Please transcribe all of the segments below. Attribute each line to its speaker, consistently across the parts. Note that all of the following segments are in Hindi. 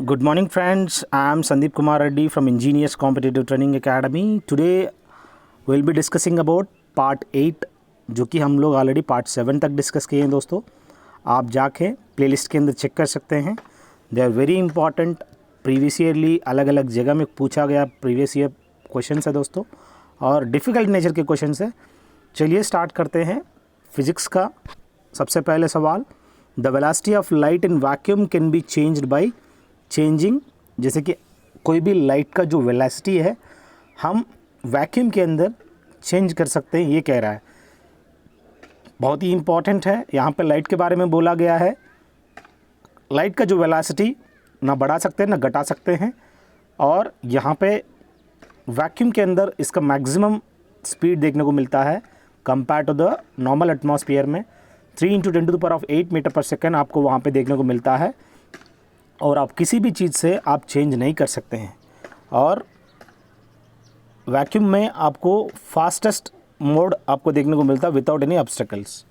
Speaker 1: Good morning, friends. I am Sandeep Kumar Reddy from Engineers Competitive Training Academy. Today we'll be discussing about part 8, जो कि हम लोग ऑलरेडी पार्ट 7 तक डिस्कस किए हैं दोस्तों. आप जाके प्लेलिस्ट के अंदर चेक कर सकते हैं. They are very important. Previous yearly अलग अलग जगह में पूछा गया प्रीवियस ईयर क्वेश्चन है दोस्तों, और डिफ़िकल्ट नेचर के क्वेश्चन है. चलिए स्टार्ट करते हैं. फिज़िक्स का सबसे पहले सवाल, the velocity of light in vacuum can be changed by changing. जैसे कि कोई भी लाइट का जो वेलोसिटी है हम वैक्यूम के अंदर चेंज कर सकते हैं, ये कह रहा है. बहुत ही इम्पॉर्टेंट है. यहाँ पे लाइट के बारे में बोला गया है. लाइट का जो वेलोसिटी ना बढ़ा सकते हैं ना घटा सकते हैं, और यहाँ पे वैक्यूम के अंदर इसका मैक्सिमम स्पीड देखने को मिलता है compare to the normal atmosphere में. 3 × 10⁸ मीटर पर सेकेंड आपको वहाँ पे देखने को मिलता है, और आप किसी भी चीज़ से आप चेंज नहीं कर सकते हैं. और वैक्यूम में आपको फास्टेस्ट मोड आपको देखने को मिलता है विदाउट एनी ऑब्स्टेकल्स.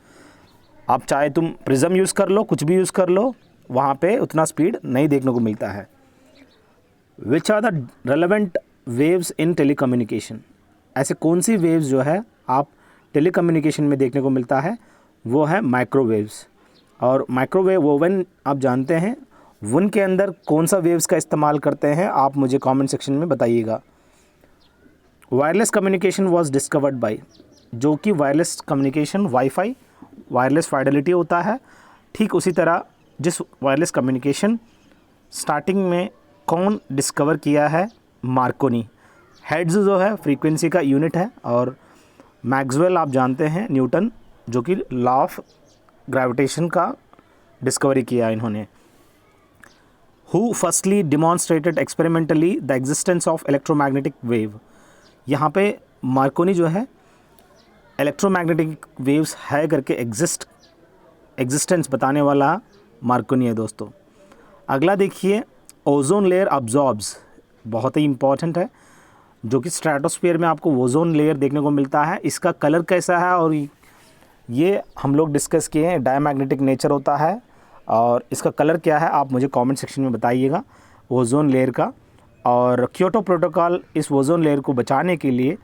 Speaker 1: आप चाहे तुम प्रिज्म यूज़ कर लो, कुछ भी यूज़ कर लो, वहाँ पे उतना स्पीड नहीं देखने को मिलता है. Which are the relevant waves in telecommunication. ऐसे कौन सी वेव्स जो है आप टेलीकम्युनिकेशन में देखने को मिलता है, वो है माइक्रोवेव्स. और माइक्रोवेव ओवन आप जानते हैं, वन के अंदर कौन सा वेव्स का इस्तेमाल करते हैं आप मुझे कमेंट सेक्शन में बताइएगा. Wireless communication was discovered by. जो कि wireless communication wifi wireless fidelity होता है, ठीक उसी तरह जिस वायरलेस कम्युनिकेशन स्टार्टिंग में कौन डिस्कवर किया है, मार्कोनी. हेड्स जो है फ्रीक्वेंसी का यूनिट है, और मैक्सवेल आप जानते हैं न्यूटन, जो कि लॉ ऑफ ग्रेविटेशन का डिस्कवरी किया इन्होंने. Who firstly demonstrated experimentally the existence of electromagnetic wave. यहाँ पे मार्कोनी जो है इलेक्ट्रोमैग्नेटिक वेव्स है करके एग्जिस्टेंस बताने वाला मार्कोनी है दोस्तों. अगला देखिए, ओजोन लेयर अब्जॉर्ब्स. बहुत ही इंपॉर्टेंट है, जो कि स्ट्रेटोस्फीयर में आपको ओजोन लेयर देखने को मिलता है. इसका कलर कैसा है और ये हम लोग डिस्कस किए हैं. डायमैग्नेटिक नेचर होता है, और इसका कलर क्या है आप मुझे कमेंट सेक्शन में बताइएगा ओजोन लेयर का. और क्योटो प्रोटोकॉल इस ओजोन लेयर को बचाने के लिए,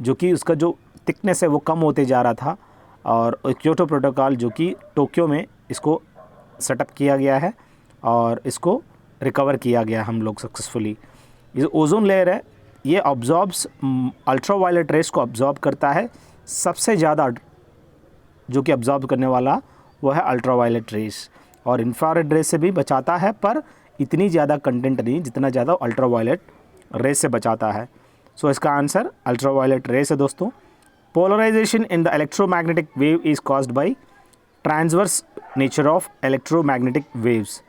Speaker 1: जो कि उसका जो थिकनेस है वो कम होते जा रहा था, और क्योटो प्रोटोकॉल जो कि टोक्यो में इसको सेटअप किया गया है और इसको रिकवर किया गया हम लोग सक्सेसफुली. ये ओजोन लेयर है, ये ऑब्जॉर्ब्स अल्ट्रावायलेट रेस को ऑब्जॉर्ब करता है. सबसे ज़्यादा जो कि ऑब्जॉर्ब करने वाला वो है अल्ट्रावायलेट रेस, और इंफ्रारेड रेस से भी बचाता है, पर इतनी ज़्यादा कंटेंट नहीं जितना ज़्यादा अल्ट्रावायलेट रेस से बचाता है. सो इसका आंसर अल्ट्रावायलेट रेस है दोस्तों. Polarisation in the electromagnetic wave is caused by transverse nature of electromagnetic waves.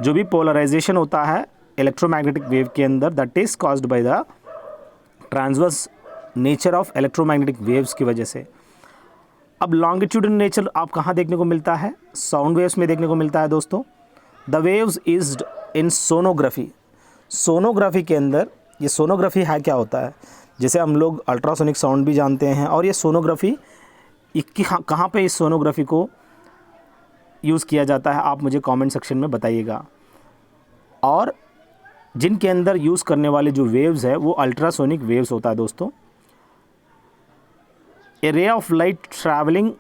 Speaker 1: जो भी पोलराइजेशन होता है इलेक्ट्रोमैग्नेटिक वेव के अंदर, that is caused by the transverse nature of electromagnetic waves की वजह से. अब लॉन्गिट्यूडनल नेचर आप कहाँ देखने को मिलता है, साउंड वेव्स में देखने को मिलता है दोस्तों. The waves is in sonography. Sonography के अंदर, ये सोनोग्राफी है क्या होता है, जैसे हम लोग अल्ट्रासोनिक साउंड भी जानते हैं, और ये सोनोग्राफी कहाँ पे इस सोनोग्राफी को यूज़ किया जाता है आप मुझे कमेंट सेक्शन में बताइएगा. और जिनके अंदर यूज़ करने वाले जो वेव्स है वो अल्ट्रासोनिक वेव्स होता है दोस्तों. A ray of light travelling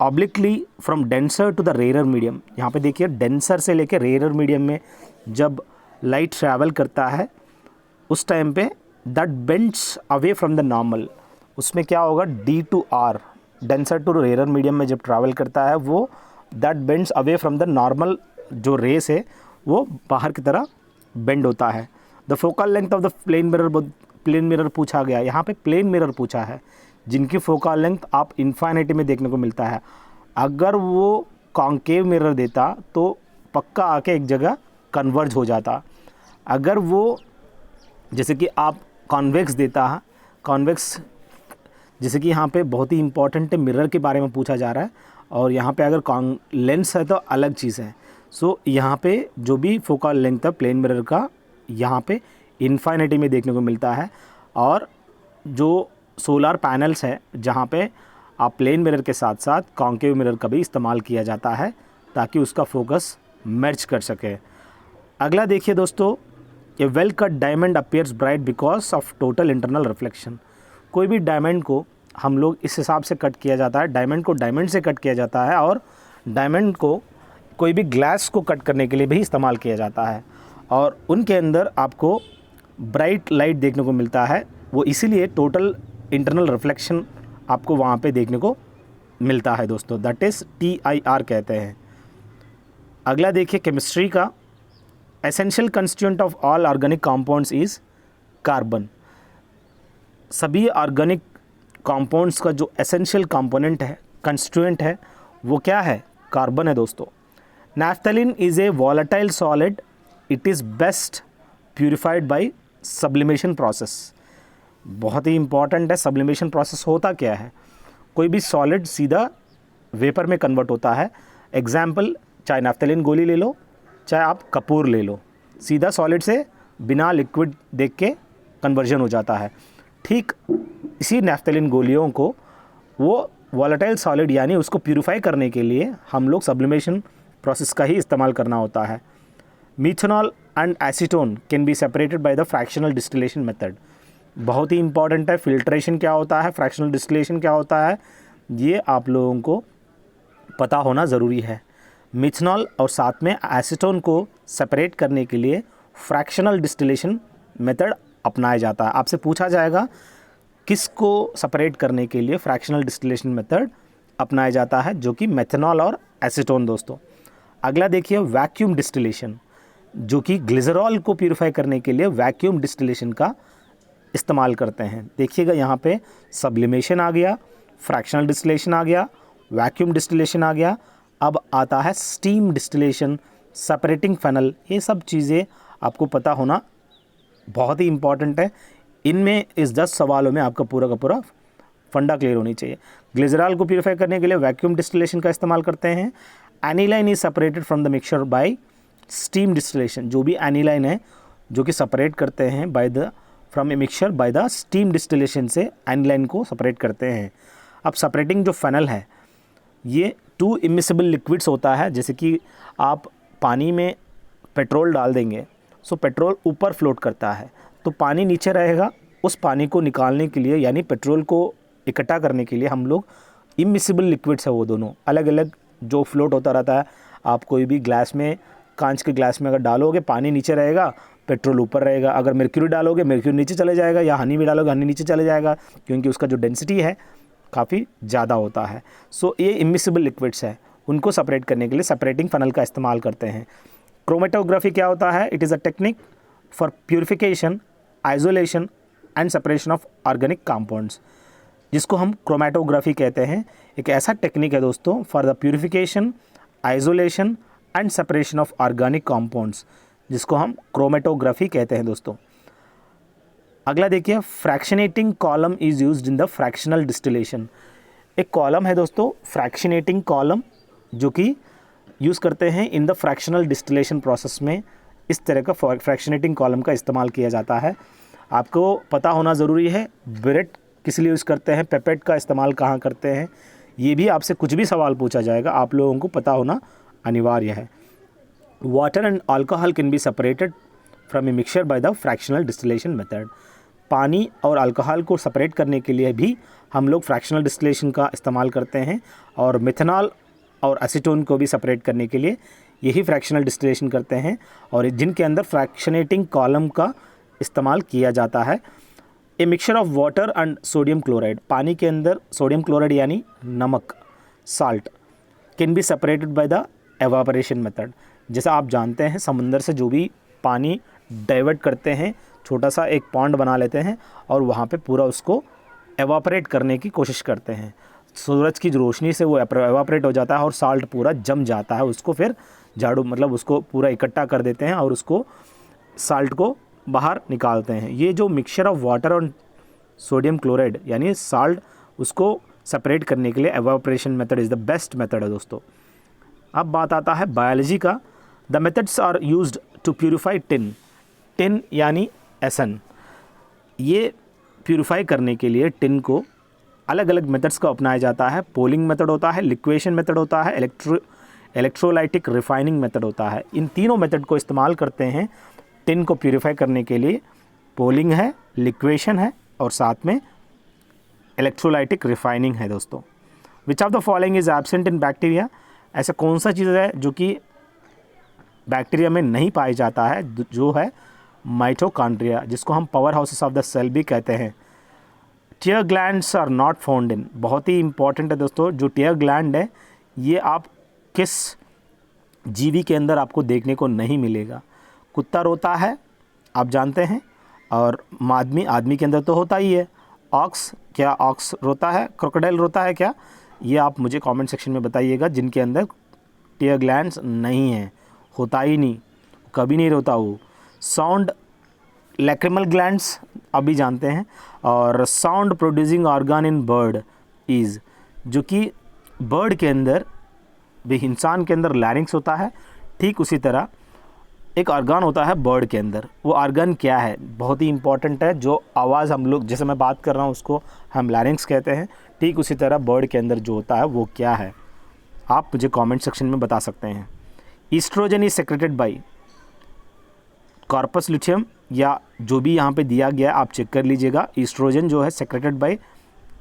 Speaker 1: obliquely from denser to the rare medium. यहाँ पे देखिए, डेंसर से लेकर रेयर मीडियम में जब लाइट ट्रैवल करता है उस टाइम पे that bends away from the normal. उसमें क्या होगा, D to R, denser to rare medium में जब ट्रैवल करता है वो that bends away from the normal. जो रेस है वो बाहर की तरह बेंड होता है. The focal length of the plane mirror पूछा गया. यहाँ पे प्लेन मिरर पूछा है, जिनकी फोकल लेंथ आप इन्फाइनिटी में देखने को मिलता है. अगर वो कॉन्केव मिरर देता तो पक्का आके एक जगह कन्वर्ज हो जाता. अगर वो जैसे कि आप कॉन्वेक्स देता, कॉन्वेक्स जैसे कि यहाँ पे बहुत ही इंपॉर्टेंट है, मिरर के बारे में पूछा जा रहा है, और यहाँ पे अगर लेंस है तो अलग चीज़ है. सो यहाँ पे जो भी फोकल लेंथ है प्लेन मिरर का, यहाँ पे इन्फाइनिटी में देखने को मिलता है. और जो सोलर पैनल्स है जहाँ पे आप प्लेन मिरर के साथ साथ कॉन्केव मिरर का भी इस्तेमाल किया जाता है, ताकि उसका फोकस मैच कर सके. अगला देखिए दोस्तों, ये well cut diamond appears bright because of total internal reflection. कोई भी डायमंड को हम लोग इस हिसाब से कट किया जाता है, डायमंड को डायमंड से कट किया जाता है, और डायमंड को कोई भी ग्लास को कट करने के लिए भी इस्तेमाल किया जाता है, और उनके अंदर आपको ब्राइट लाइट देखने को मिलता है। वो इसीलिए टोटल इंटरनल रिफ्लेक्शन आपको वहाँ पे देखने को मिलता है दोस्तों, दैट इज़ TIR कहते हैं। अगला देखिए केमिस्ट्री का, essential constituent of all organic compounds is carbon. सभी ऑर्गेनिक कंपाउंड्स का जो एसेंशियल कंपोनेंट है, कंस्टिट्यूएंट है, वो क्या है? कार्बन है दोस्तों। Naphthalene is a volatile solid, it is best purified bye sublimation process. बहुत ही इंपॉर्टेंट है, सब्लिमेशन प्रोसेस होता क्या है? कोई भी सॉलिड सीधा वेपर में कन्वर्ट होता है। एग्जाम्पल, चाहे नैफ्थलीन गोली ले लो, चाहे आप कपूर ले लो, सीधा सॉलिड से बिना लिक्विड देख के कन्वर्जन हो जाता है। ठीक इसी नैफ्थलीन गोलियों को वो वॉलेटाइल सॉलिड यानी उसको प्यूरिफाई करने के लिए हम लोग सब्लिमेशन प्रोसेस का ही इस्तेमाल करना होता है। Methanol and acetone can be separated by the fractional distillation method. बहुत ही इंपॉर्टेंट है, फिल्ट्रेशन क्या होता है, फ्रैक्शनल डिस्टिलेशन क्या होता है, ये आप लोगों को पता होना ज़रूरी है। मिथेनॉल और साथ में एसीटोन को सेपरेट करने के लिए फ्रैक्शनल डिस्टिलेशन मेथड अपनाया जाता है। आपसे पूछा जाएगा किसको सेपरेट करने के लिए फ्रैक्शनल डिस्टिलेशन मेथड अपनाया जाता है, जो कि मेथनॉल और एसीटोन दोस्तों। अगला देखिए वैक्यूम डिस्टिलेशन, जो कि ग्लिसरॉल को प्यूरिफाई करने के लिए वैक्यूम डिस्टिलेशन का इस्तेमाल करते हैं। देखिएगा यहाँ पे सब्लिमेशन आ गया, फ्रैक्शनल डिस्टिलेशन आ गया, वैक्यूम डिस्टिलेशन आ गया, अब आता है स्टीम डिस्टिलेशन, सेपरेटिंग फनल। ये सब चीज़ें आपको पता होना बहुत ही इंपॉर्टेंट है। इनमें इस 10 सवालों में आपका पूरा का पूरा फंडा क्लियर होनी चाहिए। ग्लिसरॉल को प्यूरिफाई करने के लिए वैक्यूम डिस्टिलेशन का इस्तेमाल करते हैं। Aniline is separated from the mixture by steam distillation. जो भी एनिलाइन है जो कि सेपरेट करते हैं from a mixture by the steam distillation से एनिलाइन को सेपरेट करते हैं। अब सेपरेटिंग जो फनल है, ये 2 इमिसिबल लिक्विड्स होता है। जैसे कि आप पानी में पेट्रोल डाल देंगे, सो पेट्रोल ऊपर फ्लोट करता है, तो पानी नीचे रहेगा। उस पानी को निकालने के लिए यानी पेट्रोल को इकट्ठा करने के लिए हम लोग इमिसिबल लिक्विड्स है वो दोनों अलग अलग जो फ्लोट होता रहता है। आप कोई भी ग्लास में, कांच के ग्लास में अगर डालोगे, पानी नीचे रहेगा, पेट्रोल ऊपर रहेगा। अगर मर्क्यूरी डालोगे, मर्क्यूरी नीचे चले जाएगा, या हनी भी डालोगे, हनी नीचे चले जाएगा, क्योंकि उसका जो डेंसिटी है काफ़ी ज़्यादा होता है। सो ये इमिसिबल लिक्विड्स है, उनको सेपरेट करने के लिए सेपरेटिंग फनल का इस्तेमाल करते हैं। क्रोमेटोग्राफी क्या होता है? It is a technique for purification, isolation and separation of organic compounds, जिसको हम क्रोमेटोग्राफी कहते हैं। एक ऐसा टेक्निक है दोस्तों for the purification, isolation and separation of organic compounds, जिसको हम क्रोमेटोग्राफी कहते हैं दोस्तों। अगला देखिए, fractionating column is used in the fractional distillation. एक कॉलम है दोस्तों, फ्रैक्शनेटिंग कॉलम, जो कि यूज़ करते हैं in the fractional distillation process में। इस तरह का फ्रैक्शनेटिंग कॉलम का इस्तेमाल किया जाता है। आपको पता होना ज़रूरी है ब्रेट किस लिए यूज़ करते हैं, पेपेट का इस्तेमाल कहाँ करते हैं, ये भी आपसे कुछ भी सवाल पूछा जाएगा, आप लोगों को पता होना अनिवार्य है। Water and alcohol can be separated from a mixture by the fractional distillation method. पानी और अल्कोहल को सेपरेट करने के लिए भी हम लोग फ्रैक्शनल डिस्टिलेशन का इस्तेमाल करते हैं, और मिथेनॉल और एसीटोन को भी सेपरेट करने के लिए यही फ्रैक्शनल डिस्टिलेशन करते हैं, और जिनके अंदर फ्रैक्शनेटिंग कॉलम का इस्तेमाल किया जाता है। A mixture of water and sodium chloride, पानी के अंदर सोडियम क्लोराइड यानी नमक, salt, can be separated by the evaporation method. जैसा आप जानते हैं समंदर से जो भी पानी डाइवर्ट करते हैं, छोटा सा एक पॉन्ड बना लेते हैं और वहाँ पे पूरा उसको एवापोरेट करने की कोशिश करते हैं। सूरज की रोशनी से वो एवापोरेट हो जाता है और साल्ट पूरा जम जाता है। उसको फिर झाड़ू मतलब उसको पूरा इकट्ठा कर देते हैं और उसको साल्ट को बाहर निकालते हैं। ये जो मिक्सचर ऑफ वाटर और सोडियम क्लोराइड यानी साल्ट, उसको सेपरेट करने के लिए evaporation method is the best method है दोस्तों। अब बात आता है बायोलॉजी का। The methods are used to purify tin. Tin यानी एसन, ये प्यूरिफाई करने के लिए टिन को अलग अलग मेथड्स का अपनाया जाता है। पोलिंग मेथड होता है, लिक्वेशन मेथड होता है, इलेक्ट्रोलाइटिक रिफाइनिंग मेथड होता है। इन तीनों मेथड को इस्तेमाल करते हैं टिन को प्यूरिफाई करने के लिए। पोलिंग है, लिक्वेशन है और साथ में इलेक्ट्रोलाइटिक रिफाइनिंग है दोस्तों। विच of the following is absent in bacteria, ऐसा कौन सा चीज़ है जो कि बैक्टीरिया में नहीं पाया जाता है, जो है माइटोकॉन्ड्रिया, जिसको हम power houses of the cell भी कहते हैं। Tear glands are not found in, बहुत ही इंपॉर्टेंट है दोस्तों। जो टीयर ग्लैंड है ये आप किस जीवी के अंदर आपको देखने को नहीं मिलेगा। कुत्ता रोता है आप जानते हैं, और आदमी के अंदर तो होता ही है। ऑक्स, क्या ऑक्स रोता है? क्रोकोडाइल रोता है क्या? ये आप मुझे कमेंट सेक्शन में बताइएगा जिनके अंदर टीयर ग्लैंड्स नहीं है, होता ही नहीं, कभी नहीं रोता वो। साउंड लैक्रिमल ग्लैंड्स अभी जानते हैं। और sound producing organ in bird is, जो कि बर्ड के अंदर भी, इंसान के अंदर लैरिंक्स होता है, ठीक उसी तरह एक ऑर्गन होता है बर्ड के अंदर। वो ऑर्गन क्या है? बहुत ही इंपॉर्टेंट है। जो आवाज़ हम लोग, जैसे मैं बात कर रहा हूँ, उसको हम लैरिंक्स कहते हैं। ठीक उसी तरह बर्ड के अंदर जो होता है वो क्या है, आप मुझे कमेंट सेक्शन में बता सकते हैं। Oestrogen is secreted by corpus luteum, या जो भी यहाँ पे दिया गया आप चेक कर लीजिएगा। ईस्ट्रोजन जो है सेक्रेटेड बाय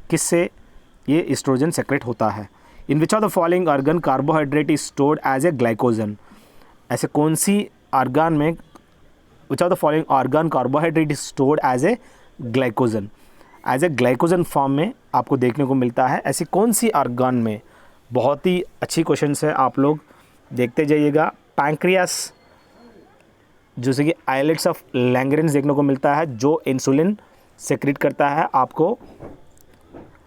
Speaker 1: किससे ये ईस्ट्रोजन सेक्रेट होता है। In which of the following organ carbohydrate is stored as a glycogen, ऐसे कौन सी ऑर्गन में, which of the following organ carbohydrate is stored as a glycogen, as a glycogen form में आपको देखने को मिलता है। ऐसी कौन सी ऑर्गन में? बहुत ही अच्छी क्वेश्चन है, आप लोग देखते जाइएगा। पैंक्रियास, जैसे कि आइलेट्स ऑफ लैंगरेंस देखने को मिलता है, जो इंसुलिन सेक्रेट करता है, आपको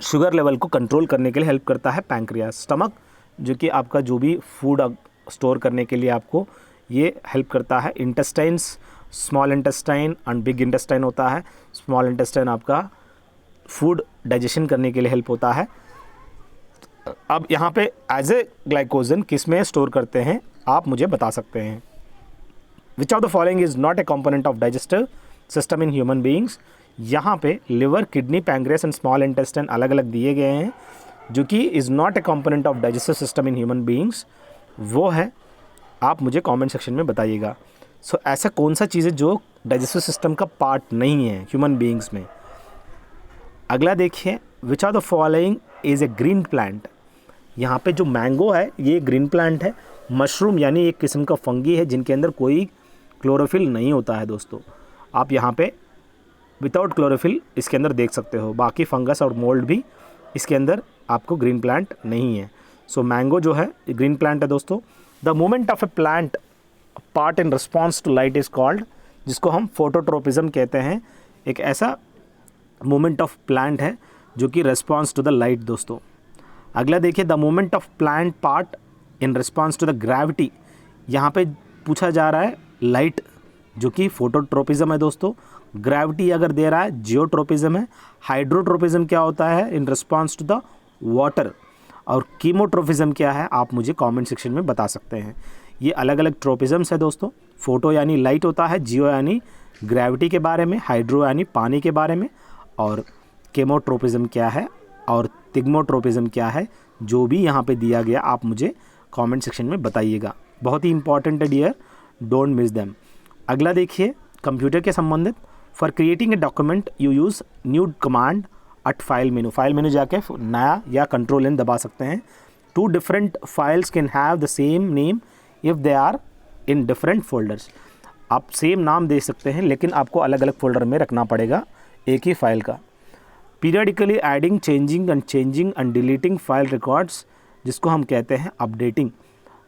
Speaker 1: शुगर लेवल को कंट्रोल करने के लिए हेल्प करता है पैंक्रियास। स्टमक, जो कि आपका जो भी फूड स्टोर करने के लिए आपको ये हेल्प करता है। Intestines, small intestine and big intestine होता है। स्मॉल इंटेस्टाइन आपका फूड डाइजेशन करने के लिए हेल्प होता है। अब यहाँ पे एज ए ग्लाइकोजन किस में स्टोर करते हैं आप मुझे बता सकते हैं। विच of the following is not a component of digestive system in human beings, यहाँ पे liver, kidney, pancreas and small intestine अलग अलग दिए गए हैं, जो कि is not a component of digestive system in human beings, वो है, आप मुझे कमेंट सेक्शन में बताइएगा। सो ऐसा कौन सा चीज़ है जो डाइजेस्टिव सिस्टम का पार्ट नहीं है ह्यूमन बीइंग्स में। अगला देखिए, विच of the following is a green plant, यहाँ पे जो मैंगो है ये ग्रीन प्लांट है। मशरूम यानी एक किस्म का फंगी है जिनके अंदर कोई क्लोरोफिल नहीं होता है दोस्तों। आप यहाँ पे विदाउट क्लोरोफिल इसके अंदर देख सकते हो। बाकी फंगस और मोल्ड भी इसके अंदर आपको ग्रीन प्लांट नहीं है। सो मैंगो जो है ग्रीन प्लांट है दोस्तों। The movement of a plant part in response to light is called, जिसको हम फोटोट्रोपिज्म कहते हैं। एक ऐसा मूवमेंट ऑफ प्लांट है जो कि रिस्पॉन्स टू द लाइट दोस्तों। अगला देखिए, the movement of plant part in response to the gravity, यहाँ पे पूछा जा रहा है लाइट, जो कि फोटोट्रोपिज्म है दोस्तों। ग्रेविटी अगर दे रहा है जियोट्रोपिज्म है। हाइड्रोट्रोपिज्म क्या होता है? In response to the water. और कीमोट्रोपिज्म क्या है आप मुझे कमेंट सेक्शन में बता सकते हैं। ये अलग अलग ट्रोपिज्म्स है दोस्तों। फोटो यानी लाइट होता है, जियो यानी ग्रेविटी के बारे में, हाइड्रो यानी पानी के बारे में, और केमोट्रोपिज्म क्या है और तिग्मोट्रोपिज्म क्या है, जो भी यहाँ पे दिया गया आप मुझे कमेंट सेक्शन में बताइएगा। बहुत ही इंपॉर्टेंट है डियर, डोंट मिस देम। अगला देखिए, कंप्यूटर के संबंधित, for creating a document you use new command at file menu. File menu जाके नया या कंट्रोल एन दबा सकते हैं। Two different files can have the same name if they are in different folders. आप सेम नाम दे सकते हैं लेकिन आपको अलग अलग फोल्डर में रखना पड़ेगा एक ही फाइल का। Periodically adding, changing and deleting file records, जिसको हम कहते हैं अपडेटिंग।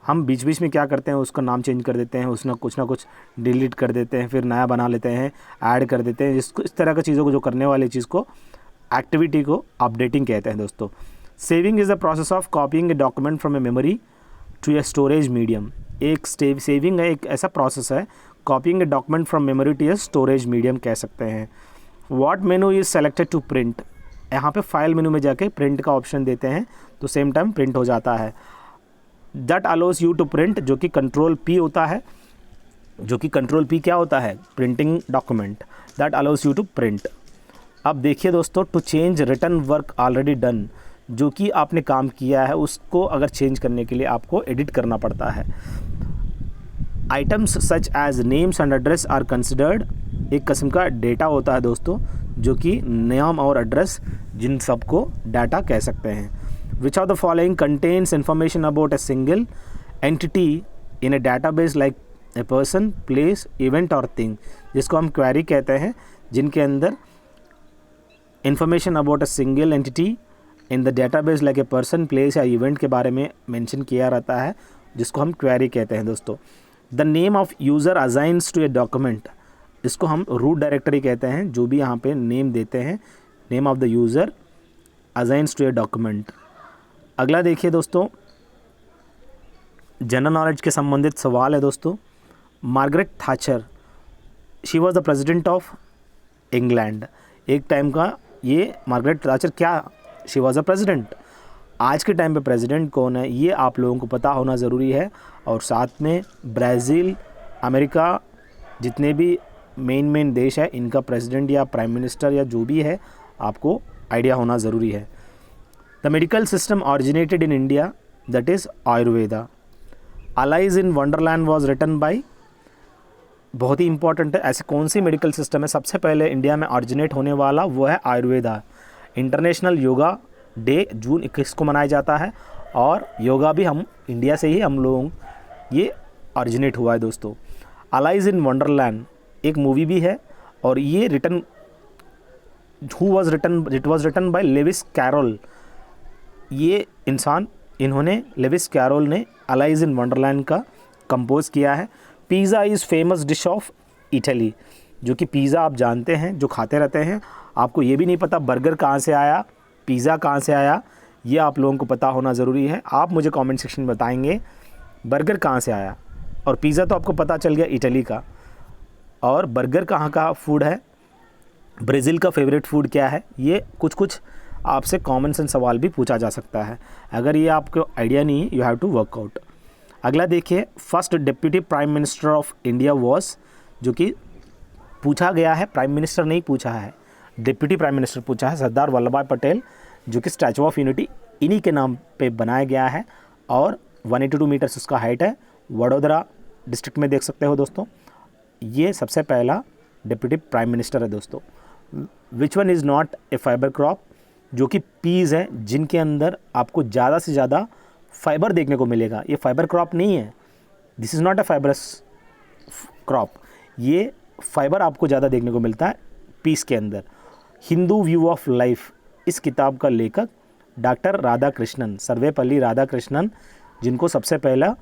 Speaker 1: हम बीच बीच में क्या करते हैं, उसका नाम चेंज कर देते हैं, उसमें कुछ ना कुछ डिलीट कर देते हैं, फिर नया बना लेते हैं, ऐड कर देते हैं। जिसको इस तरह की चीज़ों को, जो करने वाली चीज़ को, एक्टिविटी को अपडेटिंग कहते हैं दोस्तों। Saving is the process of copying a document from a memory to a storage medium. एक सेविंग है, एक ऐसा प्रोसेस है, copying a document from memory to a storage medium कह सकते हैं। What menu is selected to print, यहाँ पे फाइल मेनू में जाके प्रिंट का ऑप्शन देते हैं तो सेम टाइम प्रिंट हो जाता है। That allows you to print, जो कि कंट्रोल पी होता है, जो कि कंट्रोल पी क्या होता है? Printing document. That allows you to print. अब देखिए दोस्तों, to change written work already done, जो कि आपने काम किया है उसको अगर चेंज करने के लिए आपको एडिट करना पड़ता है। Items such as names and address are considered, एक किस्म का डेटा होता है दोस्तों, जो कि नाम और एड्रेस जिन सबको डाटा कह सकते हैं। विच of the following contains information about a single entity in A database like a person, place, event और थिंग, जिसको हम क्वेरी कहते हैं, जिनके अंदर information about a single entity in the database like a person, place या इवेंट के बारे में मेंशन किया रहता है, जिसको हम क्वेरी कहते हैं दोस्तों। The name of user assigns to a document, इसको हम रूट डायरेक्टरी कहते हैं, जो भी यहाँ पे नेम देते हैं, name of the user assigns to a document. अगला देखिए दोस्तों, जनरल नॉलेज के संबंधित सवाल है दोस्तों। Margaret Thatcher, she was the president of England, एक टाइम का ये मार्गरेट थाचर क्या, शी वॉज अ प्रेसिडेंट। आज के टाइम पे प्रेसिडेंट कौन है ये आप लोगों को पता होना ज़रूरी है, और साथ में ब्राज़ील, अमेरिका, जितने भी मेन देश है, इनका प्रेसिडेंट या प्राइम मिनिस्टर या जो भी है आपको आइडिया होना ज़रूरी है। The medical system originated in India, that is Ayurveda. Alice in Wonderland was written by, बहुत ही इंपॉर्टेंट है, ऐसे कौन सी मेडिकल सिस्टम है सबसे पहले इंडिया में ऑरिजिनेट होने वाला, वो है आयुर्वेदा। इंटरनेशनल योगा डे जून 21 को मनाया जाता है, और योगा भी हम इंडिया से ही हम लोग ये ऑरिजिनेट हुआ है दोस्तों। अलाइज इन वंडरलैंड एक मूवी भी है, और ये written it was written by Lewis Carroll, ये इंसान, इन्होंने लेविस कैरोल ने अलाइज इन वंडरलैंड का कंपोज किया है। Pizza is famous dish of Italy, जो कि पिज़्ज़ा आप जानते हैं, जो खाते रहते हैं, आपको ये भी नहीं पता बर्गर कहाँ से आया, पिज़्ज़ा कहाँ से आया, ये आप लोगों को पता होना ज़रूरी है। आप मुझे कमेंट सेक्शन में बताएंगे बर्गर कहाँ से आया, और पिज़्ज़ा तो आपको पता चल गया इटली का, और बर्गर कहाँ का फूड है, ब्राज़ील का फेवरेट फूड क्या है, ये कुछ आपसे कॉमन सेंस सवाल भी पूछा जा सकता है। अगर ये आपको आइडिया नहीं है, you have to work out. अगला देखिए, first deputy prime minister of India was, जो कि पूछा गया है, प्राइम मिनिस्टर नहीं पूछा है, डिप्यूटी प्राइम मिनिस्टर पूछा है, सरदार वल्लभ भाई पटेल, जो कि स्टैचू ऑफ यूनिटी इन्हीं के नाम पे बनाया गया है, और 182 मीटर्स उसका हाइट है। वडोदरा डिस्ट्रिक्ट में देख सकते हो दोस्तों, ये सबसे पहला डिप्यूटी प्राइम मिनिस्टर है दोस्तों। Which one is not a fibre crop, जो कि पीज़ है जिनके अंदर आपको ज़्यादा से ज़्यादा फाइबर देखने को मिलेगा, ये फाइबर क्रॉप नहीं है, this is not a fibrous crop, ये फाइबर आपको ज़्यादा देखने को मिलता है पीस के अंदर। हिंदू व्यू ऑफ लाइफ, इस किताब का लेखक डॉक्टर राधाकृष्णन, सर्वेपल्ली राधाकृष्णन, जिनको सबसे पहला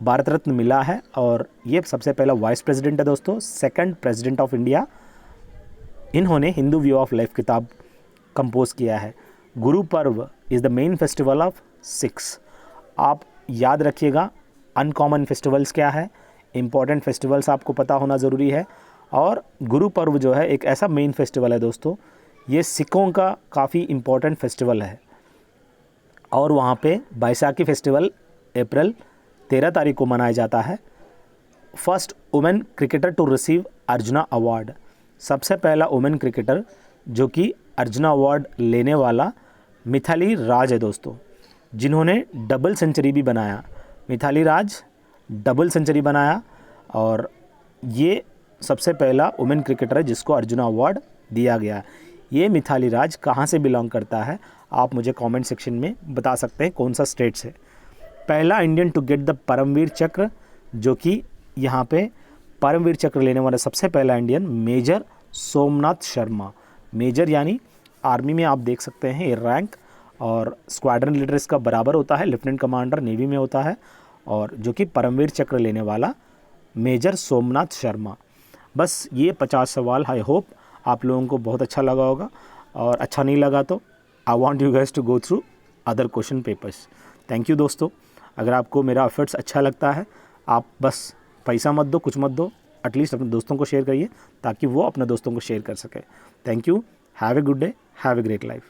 Speaker 1: भारत रत्न मिला है, और ये सबसे पहला वाइस प्रेसिडेंट है दोस्तों, सेकंड प्रेसिडेंट ऑफ इंडिया। इन्होंने हिंदू व्यू ऑफ लाइफ किताब कंपोज किया है। Guru Parv is the main festival of six, आप याद रखिएगा अनकॉमन फेस्टिवल्स क्या है, इम्पॉर्टेंट फेस्टिवल्स आपको पता होना ज़रूरी है। और गुरु पर्व जो है एक ऐसा मेन फेस्टिवल है दोस्तों, ये सिखों का काफ़ी इम्पॉर्टेंट फेस्टिवल है, और वहाँ पे बैसाखी फेस्टिवल अप्रैल 13 तारीख को मनाया जाता है। First women cricketer to receive Arjuna award, सबसे पहला वुमेन क्रिकेटर जो कि अर्जुना अवार्ड लेने वाला मिथाली राज है दोस्तों, जिन्होंने डबल सेंचुरी भी बनाया। मिथाली राज डबल सेंचुरी बनाया, और ये सबसे पहला वुमेन क्रिकेटर है जिसको अर्जुना अवार्ड दिया गया। ये मिथाली राज कहाँ से बिलोंग करता है, आप मुझे कमेंट सेक्शन में बता सकते हैं कौन सा स्टेट से। पहला Indian to get the Paramvir Chakra, जो कि यहाँ पे परमवीर चक्र लेने वाला सबसे पहला Indian major Somnath Sharma. Major यानी आर्मी में आप देख सकते हैं ये रैंक, और स्क्वाड्रन लीडर इसका बराबर होता है, लेफ्टिनेंट कमांडर नेवी में होता है, और जो कि परमवीर चक्र लेने वाला मेजर सोमनाथ शर्मा। बस ये 50 सवाल, आई होप आप लोगों को बहुत अच्छा लगा होगा, और अच्छा नहीं लगा तो I want you guys to go through other question papers. Thank you दोस्तों। अगर आपको मेरा एफर्ट्स अच्छा लगता है, आप बस पैसा मत दो, कुछ मत दो, एटलीस्ट अपने दोस्तों को शेयर करिए ताकि वो अपने दोस्तों को शेयर कर सके। Thank you, have a good day, have a great life.